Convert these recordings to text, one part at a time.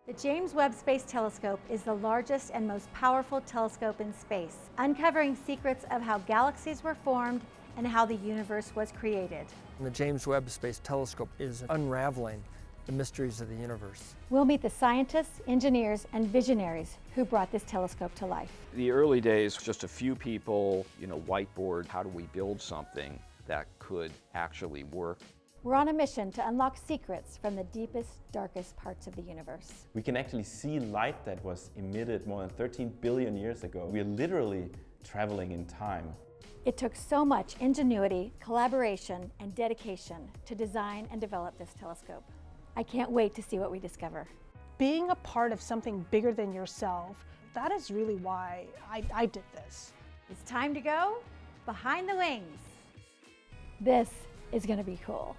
The James Webb Space Telescope is the largest and most powerful telescope in space, uncovering secrets of how galaxies were formed and how the universe was created. The James Webb Space Telescope is unraveling the mysteries of the universe. We'll meet the scientists, engineers, and visionaries who brought this telescope to life. The early days, just a few people, whiteboard, how do we build something that could actually work? We're on a mission to unlock secrets from the deepest, darkest parts of the universe. We can actually see light that was emitted more than 13 billion years ago. We're literally traveling in time. It took so much ingenuity, collaboration, and dedication to design and develop this telescope. I can't wait to see what we discover. Being a part of something bigger than yourself, that is really why I did this. It's time to go behind the wings. This is going to be cool.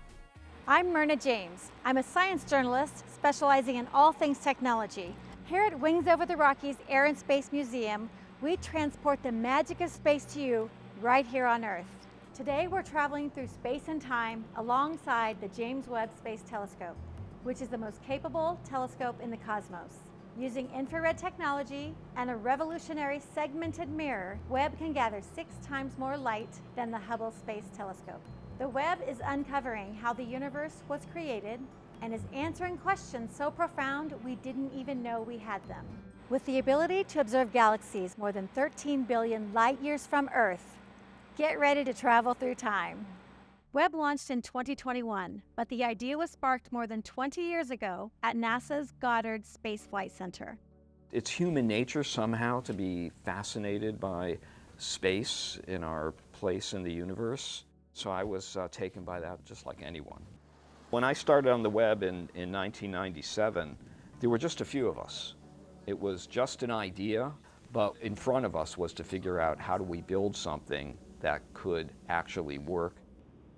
I'm Myrna James. I'm a science journalist specializing in all things technology. Here at Wings Over the Rockies Air and Space Museum, we transport the magic of space to you right here on Earth. Today we're traveling through space and time alongside the James Webb Space Telescope, which is the most capable telescope in the cosmos. Using infrared technology and a revolutionary segmented mirror, Webb can gather 6 times more light than the Hubble Space Telescope. The Webb is uncovering how the universe was created and is answering questions so profound we didn't even know we had them. With the ability to observe galaxies more than 13 billion light years from Earth, get ready to travel through time. Webb launched in 2021, but the idea was sparked more than 20 years ago at NASA's Goddard Space Flight Center. It's human nature somehow to be fascinated by space in our place in the universe. So I was taken by that just like anyone. When I started on the Webb in 1997, there were just a few of us. It was just an idea, but in front of us was to figure out how do we build something that could actually work.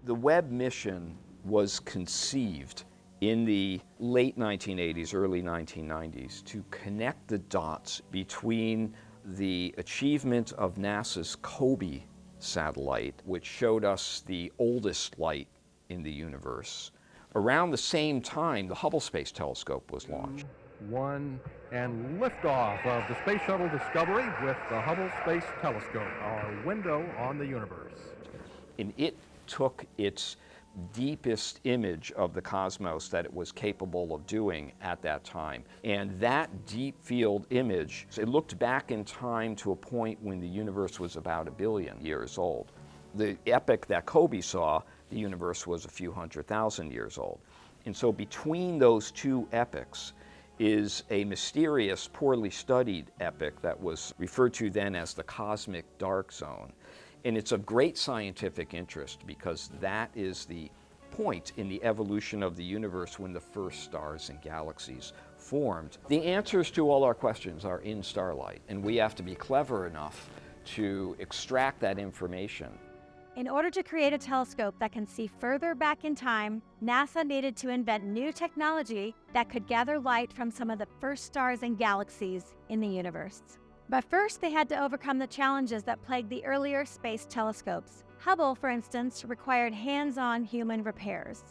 The Webb mission was conceived in the late 1980s, early 1990s to connect the dots between the achievement of NASA's COBE satellite, which showed us the oldest light in the universe. Around the same time, the Hubble Space Telescope was launched. One, and liftoff of the Space Shuttle Discovery with the Hubble Space Telescope, our window on the universe. And it took its deepest image of the cosmos that it was capable of doing at that time. And that deep field image, it looked back in time to a point when the universe was about 1 billion years old. The epoch that COBE saw, the universe was a few 100,000 years old. And so between those two epochs is a mysterious, poorly studied epoch that was referred to then as the cosmic dark zone. And it's of great scientific interest because that is the point in the evolution of the universe when the first stars and galaxies formed. The answers to all our questions are in starlight, and we have to be clever enough to extract that information. In order to create a telescope that can see further back in time, NASA needed to invent new technology that could gather light from some of the first stars and galaxies in the universe. But first, they had to overcome the challenges that plagued the earlier space telescopes. Hubble, for instance, required hands-on human repairs.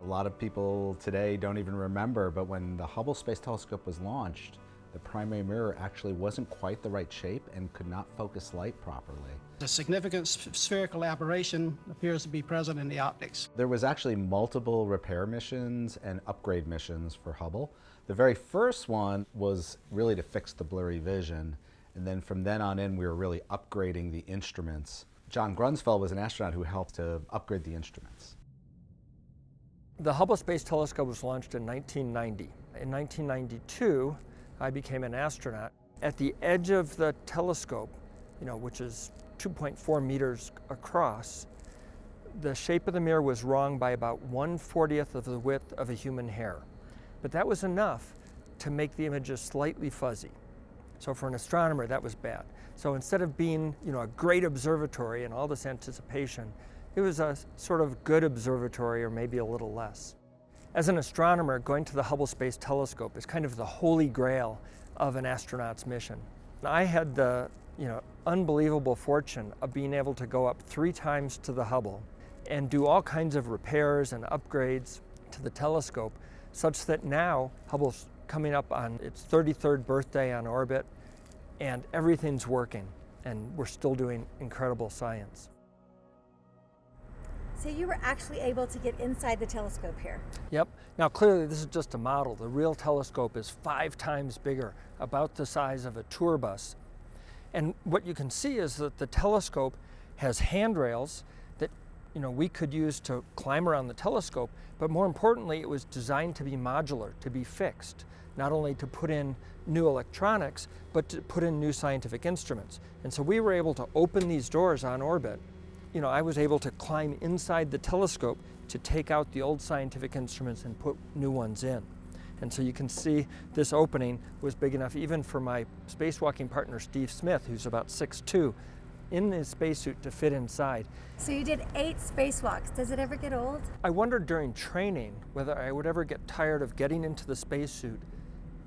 A lot of people today don't even remember, but when the Hubble Space Telescope was launched, the primary mirror actually wasn't quite the right shape and could not focus light properly. A significant spherical aberration appears to be present in the optics. There was actually multiple repair missions and upgrade missions for Hubble. The very first one was really to fix the blurry vision. And then from then on in, we were really upgrading the instruments. John Grunsfeld was an astronaut who helped to upgrade the instruments. The Hubble Space Telescope was launched in 1990. In 1992, I became an astronaut. At the edge of the telescope, which is 2.4 meters across, the shape of the mirror was wrong by about 1/40th of the width of a human hair. But that was enough to make the images slightly fuzzy. So for an astronomer, that was bad. So instead of being, a great observatory and all this anticipation, it was a sort of good observatory or maybe a little less. As an astronomer, going to the Hubble Space Telescope is kind of the holy grail of an astronaut's mission. I had the, unbelievable fortune of being able to go up 3 times to the Hubble and do all kinds of repairs and upgrades to the telescope such that now Hubble's coming up on its 33rd birthday on orbit, and everything's working, and we're still doing incredible science. So you were actually able to get inside the telescope here. Yep. Now clearly this is just a model. The real telescope is 5 times bigger, about the size of a tour bus. And what you can see is that the telescope has handrails that we could use to climb around the telescope, but more importantly, it was designed to be modular, to be fixed, not only to put in new electronics, but to put in new scientific instruments. And so we were able to open these doors on orbit. I was able to climb inside the telescope to take out the old scientific instruments and put new ones in. And so you can see this opening was big enough even for my spacewalking partner, Steve Smith, who's about 6'2", in his spacesuit to fit inside. So you did 8 spacewalks. Does it ever get old? I wondered during training whether I would ever get tired of getting into the spacesuit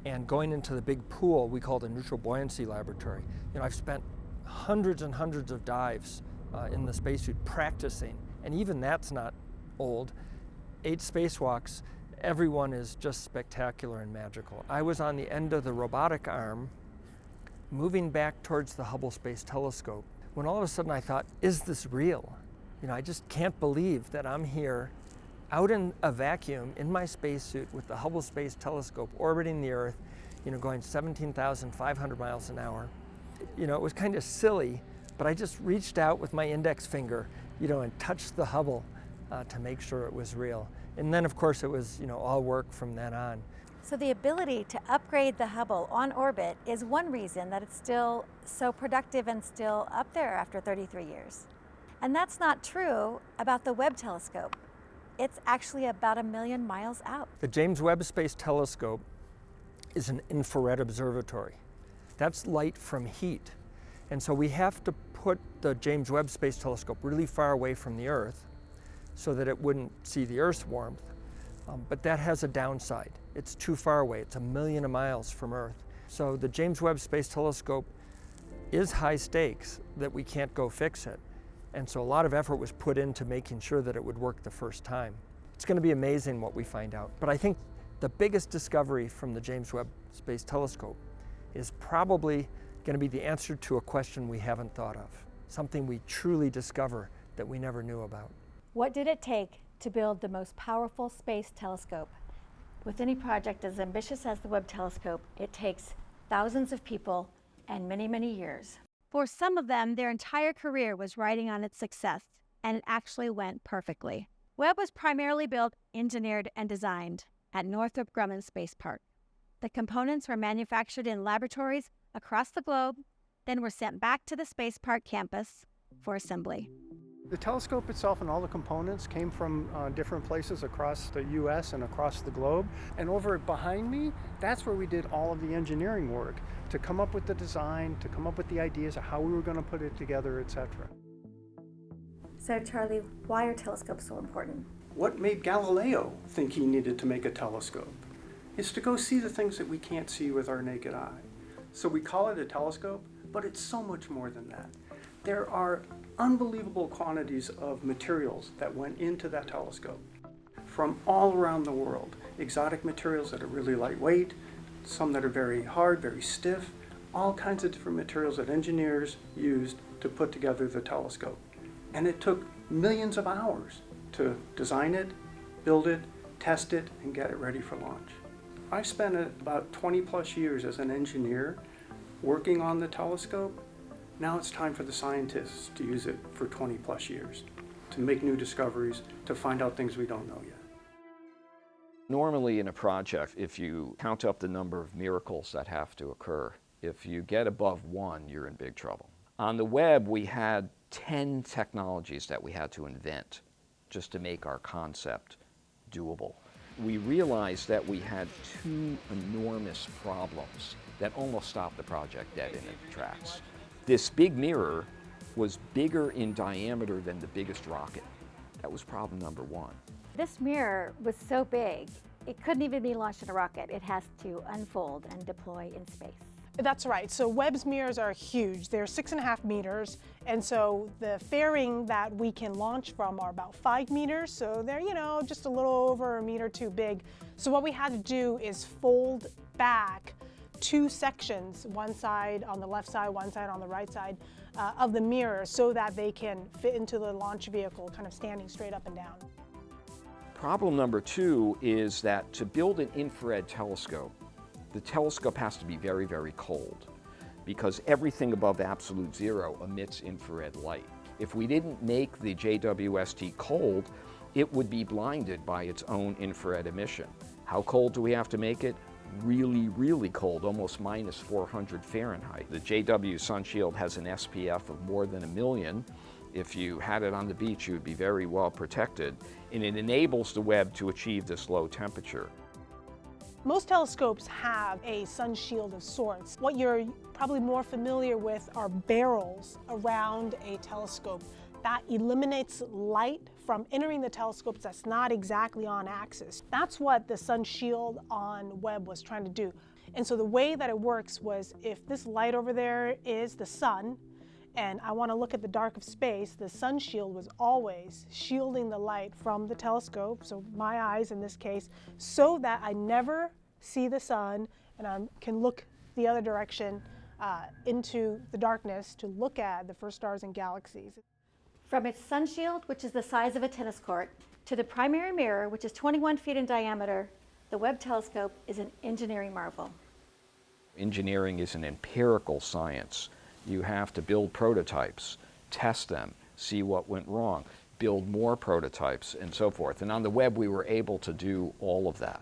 and going into the big pool we call the neutral buoyancy laboratory. I've spent hundreds and hundreds of dives in the spacesuit practicing, and even that's not old. 8 spacewalks, everyone is just spectacular and magical. I was on the end of the robotic arm, moving back towards the Hubble Space Telescope, when all of a sudden I thought, is this real? I just can't believe that I'm here out in a vacuum in my spacesuit with the Hubble Space Telescope orbiting the Earth, going 17,500 miles an hour. It was kind of silly, but I just reached out with my index finger, and touched the Hubble to make sure it was real. And then, of course, it was, all work from then on. So the ability to upgrade the Hubble on orbit is one reason that it's still so productive and still up there after 33 years. And that's not true about the Webb telescope. It's actually about 1 million miles out. The James Webb Space Telescope is an infrared observatory. That's light from heat. And so we have to put the James Webb Space Telescope really far away from the Earth so that it wouldn't see the Earth's warmth. But that has a downside. It's too far away. It's 1 million miles from Earth. So the James Webb Space Telescope is high stakes that we can't go fix it. And so a lot of effort was put into making sure that it would work the first time. It's going to be amazing what we find out. But I think the biggest discovery from the James Webb Space Telescope is probably going to be the answer to a question we haven't thought of, something we truly discover that we never knew about. What did it take to build the most powerful space telescope? With any project as ambitious as the Webb telescope, it takes thousands of people and many, many years. For some of them, their entire career was riding on its success, and it actually went perfectly. Webb was primarily built, engineered, and designed at Northrop Grumman Space Park. The components were manufactured in laboratories across the globe, then were sent back to the Space Park campus for assembly. The telescope itself and all the components came from different places across the US and across the globe. And over behind me, that's where we did all of the engineering work to come up with the design, to come up with the ideas of how we were going to put it together, etc. So Charlie, why are telescopes so important? What made Galileo think he needed to make a telescope is to go see the things that we can't see with our naked eye. So we call it a telescope, but it's so much more than that. There are unbelievable quantities of materials that went into that telescope from all around the world. Exotic materials that are really lightweight, some that are very hard, very stiff, all kinds of different materials that engineers used to put together the telescope. And it took millions of hours to design it, build it, test it, and get it ready for launch. I spent about 20 plus years as an engineer working on the telescope. Now it's time for the scientists to use it for 20 plus years, to make new discoveries, to find out things we don't know yet. Normally in a project, if you count up the number of miracles that have to occur, if you get above 1, you're in big trouble. On the Webb, we had 10 technologies that we had to invent just to make our concept doable. We realized that we had 2 enormous problems that almost stopped the project dead in its tracks. This big mirror was bigger in diameter than the biggest rocket. That was problem number 1. This mirror was so big, it couldn't even be launched in a rocket. It has to unfold and deploy in space. That's right. So Webb's mirrors are huge. They're 6.5 meters. And so the fairing that we can launch from are about 5 meters. So they're, just a little over a meter too big. So what we had to do is fold back 2 sections, one side on the left side, one side on the right side of the mirror, so that they can fit into the launch vehicle kind of standing straight up and down. Problem number 2 is that to build an infrared telescope, the telescope has to be very, very cold, because everything above absolute zero emits infrared light. If we didn't make the JWST cold, it would be blinded by its own infrared emission. How cold do we have to make it? Really, really cold, almost minus 400 Fahrenheit. The JW sunshield has an SPF of more than 1 million. If you had it on the beach, you would be very well protected, and it enables the Webb to achieve this low temperature. Most telescopes have a sunshield of sorts. What you're probably more familiar with are barrels around a telescope that eliminates light from entering the telescope that's not exactly on axis. That's what the sunshield on Webb was trying to do. And so the way that it works was, if this light over there is the sun, and I want to look at the dark of space, the sunshield was always shielding the light from the telescope, so my eyes in this case, so that I never see the sun and I can look the other direction into the darkness to look at the first stars and galaxies. From its sunshield, which is the size of a tennis court, to the primary mirror, which is 21 feet in diameter, the Webb telescope is an engineering marvel. Engineering is an empirical science. You have to build prototypes, test them, see what went wrong, build more prototypes, and so forth. And on the Webb, we were able to do all of that.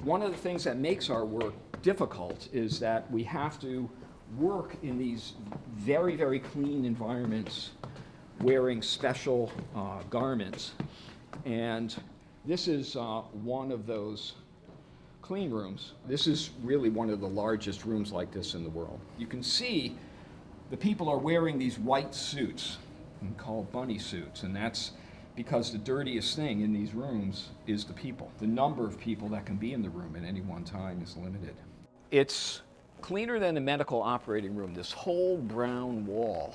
One of the things that makes our work difficult is that we have to work in these very, very clean environments, wearing special garments. And this is one of those clean rooms. This is really one of the largest rooms like this in the world. You can see the people are wearing these white suits called bunny suits, and that's because the dirtiest thing in these rooms is the people. The number of people that can be in the room at any one time is limited. It's cleaner than a medical operating room. This whole brown wall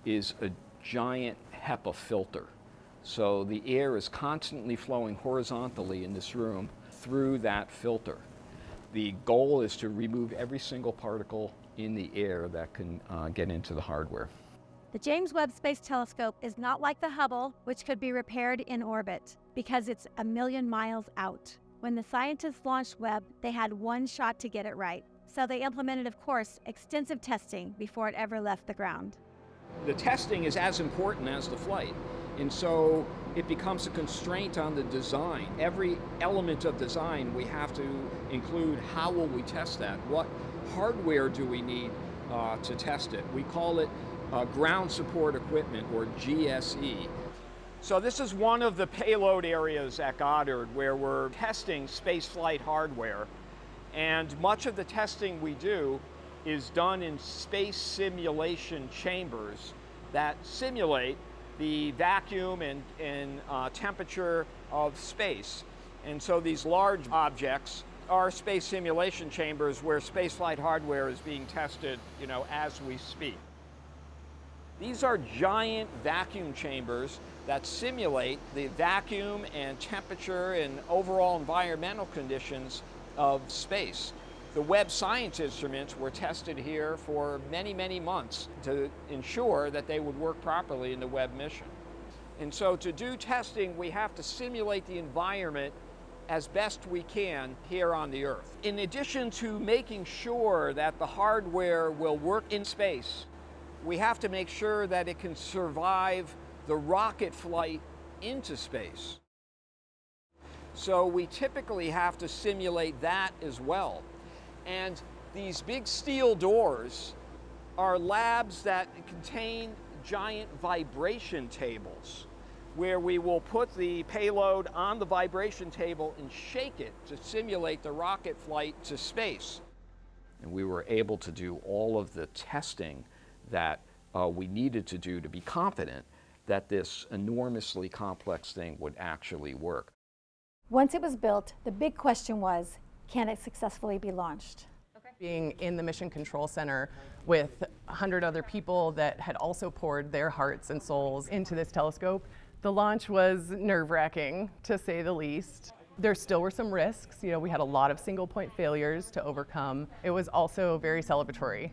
is a giant HEPA filter. So the air is constantly flowing horizontally in this room through that filter. The goal is to remove every single particle in the air that can get into the hardware. The James Webb Space Telescope is not like the Hubble, which could be repaired in orbit, because it's 1 million miles out. When the scientists launched Webb, they had one shot to get it right. So they implemented, of course, extensive testing before it ever left the ground. The testing is as important as the flight, and so it becomes a constraint on the design. Every element of design we have to include how will we test that? What hardware do we need to test it? We call it ground support equipment, or GSE. So this is one of the payload areas at Goddard where we're testing spaceflight hardware. And much of the testing we do is done in space simulation chambers that simulate the vacuum and temperature of space. And so these large objects are space simulation chambers where spaceflight hardware is being tested, as we speak. These are giant vacuum chambers that simulate the vacuum and temperature and overall environmental conditions of space. The Webb science instruments were tested here for many, many months to ensure that they would work properly in the Webb mission. And so to do testing, we have to simulate the environment as best we can here on the Earth. In addition to making sure that the hardware will work in space, we have to make sure that it can survive the rocket flight into space. So we typically have to simulate that as well. And these big steel doors are labs that contain giant vibration tables, where we will put the payload on the vibration table and shake it to simulate the rocket flight to space. And we were able to do all of the testing that we needed to do to be confident that this enormously complex thing would actually work. Once it was built, the big question was, can it successfully be launched? Okay. Being in the Mission Control Center with 100 other people that had also poured their hearts and souls into this telescope, the launch was nerve-wracking, to say the least. There still were some risks. You know, we had a lot of single-point failures to overcome. It was also very celebratory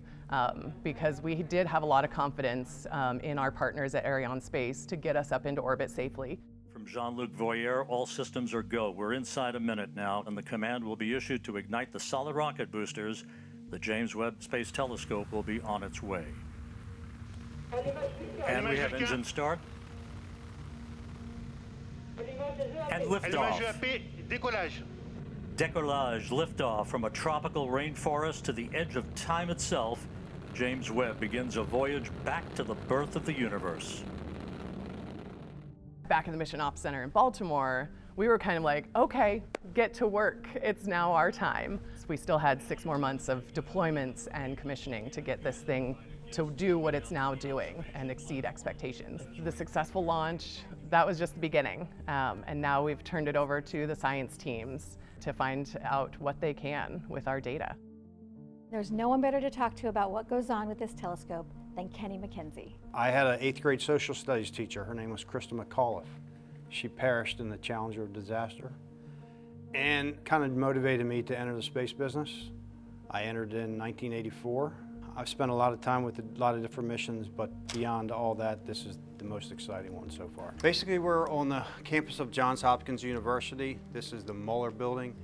because we did have a lot of confidence in our partners at Arianespace to get us up into orbit safely. From Jean-Luc Voyer, all systems are go. We're inside a minute now, and the command will be issued to ignite the solid rocket boosters. The James Webb Space Telescope will be on its way. And we have engine start. And liftoff. Décollage, liftoff from a tropical rainforest to the edge of time itself. James Webb begins a voyage back to the birth of the universe. Back in the Mission Ops Center in Baltimore, we were kind of like, okay, get to work. It's now our time. We still had 6 more months of deployments and commissioning to get this thing to do what it's now doing and exceed expectations. The successful launch, that was just the beginning. And now we've turned it over to the science teams to find out what they can with our data. There's no one better to talk to about what goes on with this telescope than Kenny McKenzie. I had an 8th grade social studies teacher. Her name was Krista McAuliffe. She perished in the Challenger disaster and kind of motivated me to enter the space business. I entered in 1984. I've spent a lot of time with a lot of different missions, but beyond all that, this is the most exciting one so far. Basically, we're on the campus of Johns Hopkins University. This is the Muller Building.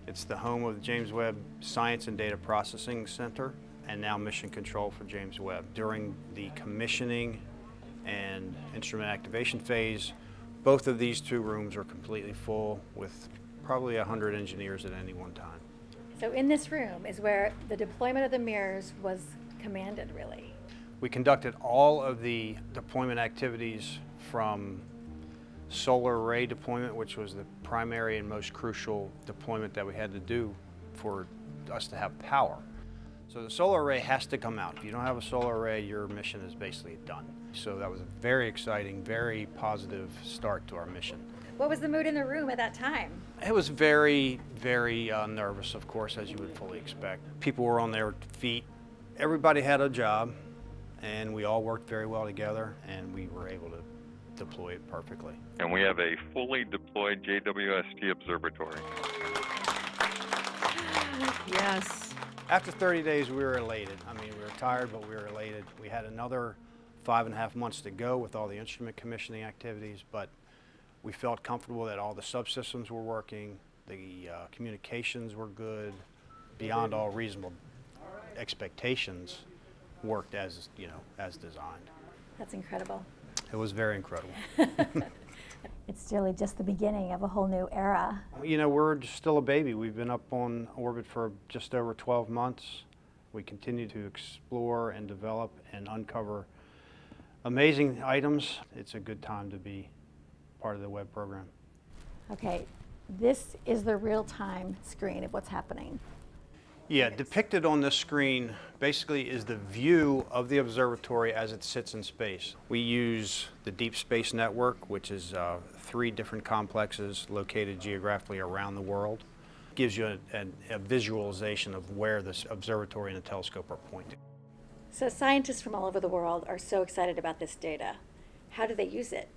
It's the home of the James Webb Science and Data Processing Center, and now Mission Control for James Webb. During the commissioning and instrument activation phase, both of these 2 rooms are completely full with probably 100 engineers at any one time. So in this room is where the deployment of the mirrors was commanded, really. We conducted all of the deployment activities from solar array deployment, which was the primary and most crucial deployment that we had to do for us to have power. So the solar array has to come out. If you don't have a solar array, your mission is basically done. So that was a very exciting, very positive start to our mission. What was the mood in the room at that time? It was very, very nervous, of course, as you would fully expect. People were on their feet. Everybody had a job, and we all worked very well together, and we were able to deploy it perfectly. And we have a fully deployed JWST observatory. Yes. After 30 days, we were elated. I mean, we were tired, but we were elated. We had another 5.5 months to go with all the instrument commissioning activities, but we felt comfortable that all the subsystems were working, the communications were good, beyond all reasonable expectations, worked as, as designed. That's incredible. It was very incredible. It's really just the beginning of a whole new era. We're just still a baby. We've been up on orbit for just over 12 months. We continue to explore and develop and uncover amazing items. It's a good time to be part of the Webb program. Okay, this is the real-time screen of what's happening. Yeah, depicted on this screen basically is the view of the observatory as it sits in space. We use the Deep Space Network, which is 3 different complexes located geographically around the world. It gives you a visualization of where this observatory and the telescope are pointing. So scientists from all over the world are so excited about this data. How do they use it?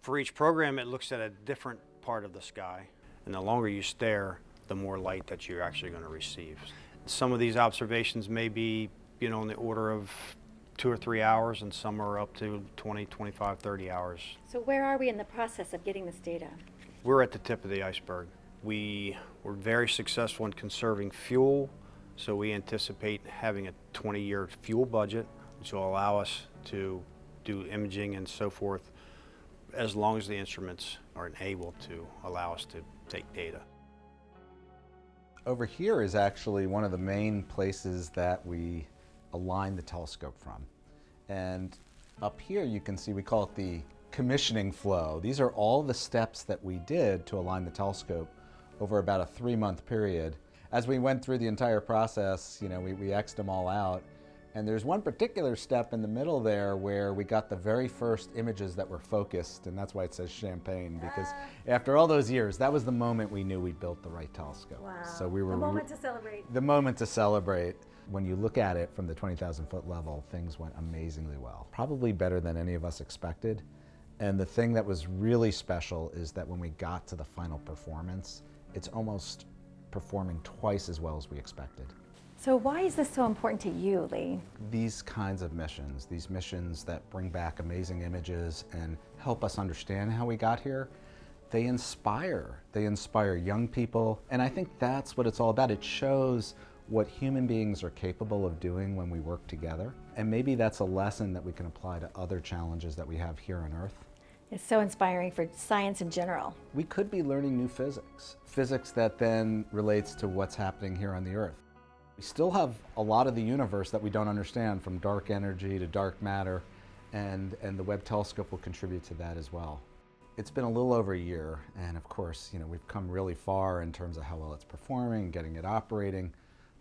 For each program, it looks at a different part of the sky, and the longer you stare, the more light that you're actually going to receive. Some of these observations may be, in the order of 2 or 3 hours, and some are up to 20, 25, 30 hours. So where are we in the process of getting this data? We're at the tip of the iceberg. We were very successful in conserving fuel, so we anticipate having a 20-year fuel budget, which will allow us to do imaging and so forth, as long as the instruments are able to allow us to take data. Over here is actually one of the main places that we align the telescope from. And up here you can see, we call it the commissioning flow. These are all the steps that we did to align the telescope over about a 3-month period. As we went through the entire process, we X'd them all out, And there's one particular step in the middle there where we got the very first images that were focused, and that's why it says champagne, because after all those years, that was the moment we knew we built the right telescope. Wow. So we were the moment to celebrate. The moment to celebrate. When you look at it from the 20,000 foot level, things went amazingly well. Probably better than any of us expected. And the thing that was really special is that when we got to the final performance, it's almost performing twice as well as we expected. So why is this so important to you, Lee? These kinds of missions, these missions that bring back amazing images and help us understand how we got here, they inspire. They inspire young people, and I think that's what it's all about. It shows what human beings are capable of doing when we work together, and maybe that's a lesson that we can apply to other challenges that we have here on Earth. It's so inspiring for science in general. We could be learning new physics, physics that then relates to what's happening here on the Earth. We still have a lot of the universe that we don't understand, from dark energy to dark matter, and the Webb telescope will contribute to that as well. It's been a little over a year, and of course, we've come really far in terms of how well it's performing, getting it operating.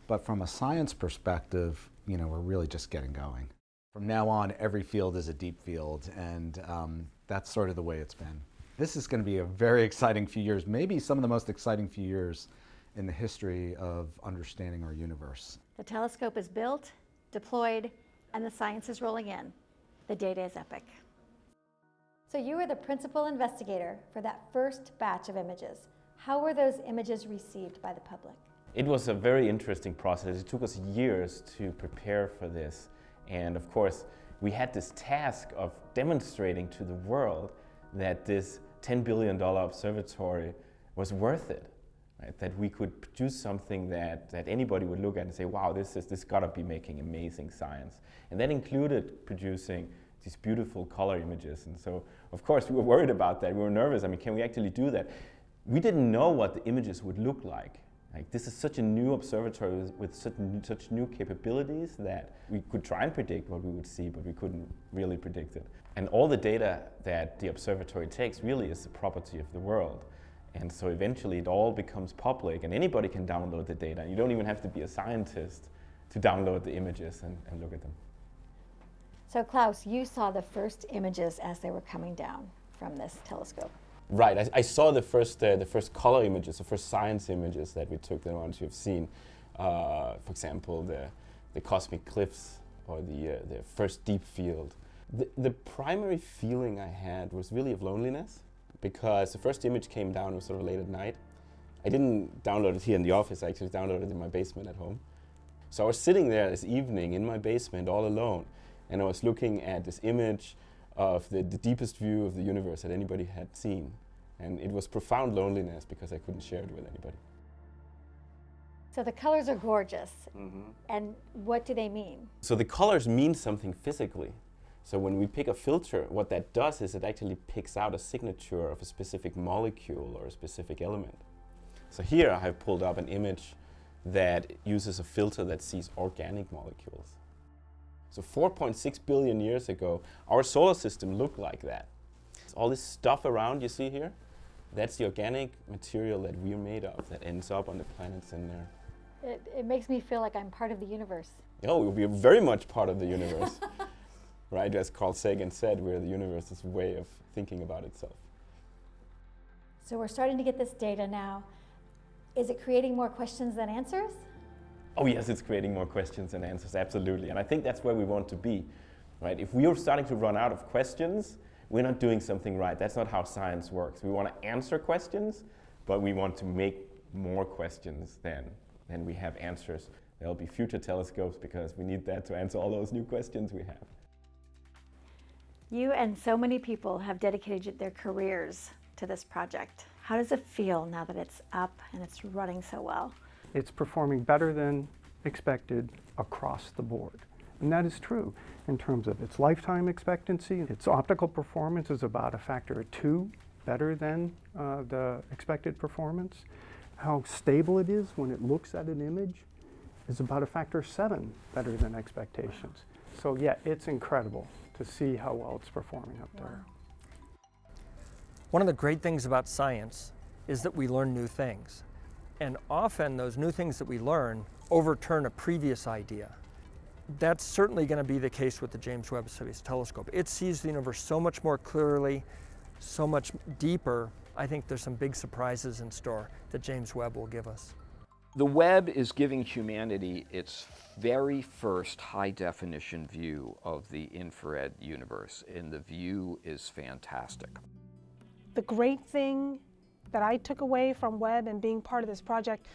But from a science perspective, we're really just getting going. From now on, every field is a deep field, and that's sort of the way it's been. This is going to be a very exciting few years, maybe some of the most exciting few years in the history of understanding our universe. The telescope is built, deployed, and the science is rolling in. The data is epic. So you were the principal investigator for that first batch of images. How were those images received by the public? It was a very interesting process. It took us years to prepare for this. And of course, we had this task of demonstrating to the world that this $10 billion observatory was worth it. Right? That we could produce something that anybody would look at and say, wow, this gotta be making amazing science. And that included producing these beautiful color images. And so, of course, we were worried about that. We were nervous. I mean, can we actually do that? We didn't know what the images would look like. Like, this is such a new observatory with such new capabilities that we could try and predict what we would see, but we couldn't really predict it. And all the data that the observatory takes really is the property of the world. And so eventually it all becomes public, and anybody can download the data. You don't even have to be a scientist to download the images and look at them. So Klaus, you saw the first images as they were coming down from this telescope. Right, I saw the first color images, the first science images that we took, the ones you've seen. For example, the cosmic cliffs or the first deep field. The primary feeling I had was really of loneliness, because the first image came down, it was sort of late at night. I didn't download it here in the office, I actually downloaded it in my basement at home. So I was sitting there this evening in my basement all alone, and I was looking at this image of the deepest view of the universe that anybody had seen. And it was profound loneliness because I couldn't share it with anybody. So the colors are gorgeous. And what do they mean? So the colors mean something physically. So when we pick a filter, what that does is it actually picks out a signature of a specific molecule or a specific element. So here I have pulled up an image that uses a filter that sees organic molecules. So 4.6 billion years ago, our solar system looked like that. All this stuff around you see here, that's the organic material that we're made of, that ends up on the planets in there. It makes me feel like I'm part of the universe. Oh, we're very much part of the universe. Right, as Carl Sagan said, we're the universe's way of thinking about itself. So we're starting to get this data now. Is it creating more questions than answers? Oh yes, it's creating more questions than answers, absolutely. And I think that's where we want to be, right? If we are starting to run out of questions, we're not doing something right. That's not how science works. We want to answer questions, but we want to make more questions than we have answers. There'll be future telescopes because we need that to answer all those new questions we have. You and so many people have dedicated their careers to this project. How does it feel now that it's up and it's running so well? It's performing better than expected across the board. And that is true in terms of its lifetime expectancy. Its optical performance is about a factor of 2 better than the expected performance. How stable it is when it looks at an image is about a factor of 7 better than expectations. So yeah, it's incredible to see how well it's performing up there. One of the great things about science is that we learn new things. And often those new things that we learn overturn a previous idea. That's certainly going to be the case with the James Webb Space Telescope. It sees the universe so much more clearly, so much deeper. I think there's some big surprises in store that James Webb will give us. The Webb is giving humanity its very first high-definition view of the infrared universe, and the view is fantastic. The great thing that I took away from Webb and being part of this project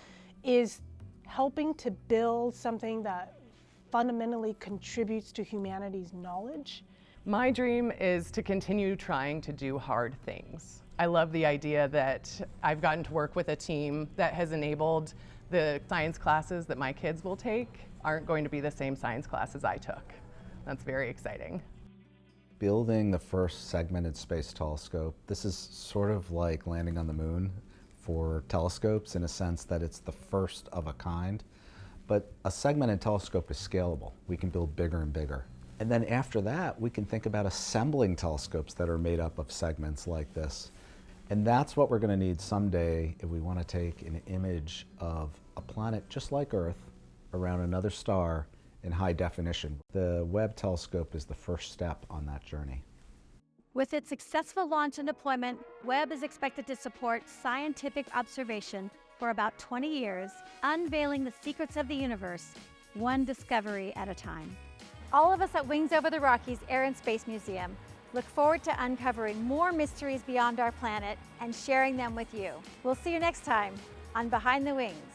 is helping to build something that fundamentally contributes to humanity's knowledge. My dream is to continue trying to do hard things. I love the idea that I've gotten to work with a team that has enabled the science classes that my kids will take aren't going to be the same science classes I took. That's very exciting. Building the first segmented space telescope, this is sort of like landing on the moon for telescopes in a sense that it's the first of a kind. But a segmented telescope is scalable. We can build bigger and bigger. And then after that, we can think about assembling telescopes that are made up of segments like this. And that's what we're going to need someday if we want to take an image of a planet just like Earth around another star in high definition. The Webb telescope is the first step on that journey. With its successful launch and deployment, Webb is expected to support scientific observation for about 20 years, unveiling the secrets of the universe, one discovery at a time. All of us at Wings Over the Rockies Air and Space Museum look forward to uncovering more mysteries beyond our planet and sharing them with you. We'll see you next time on Behind the Wings.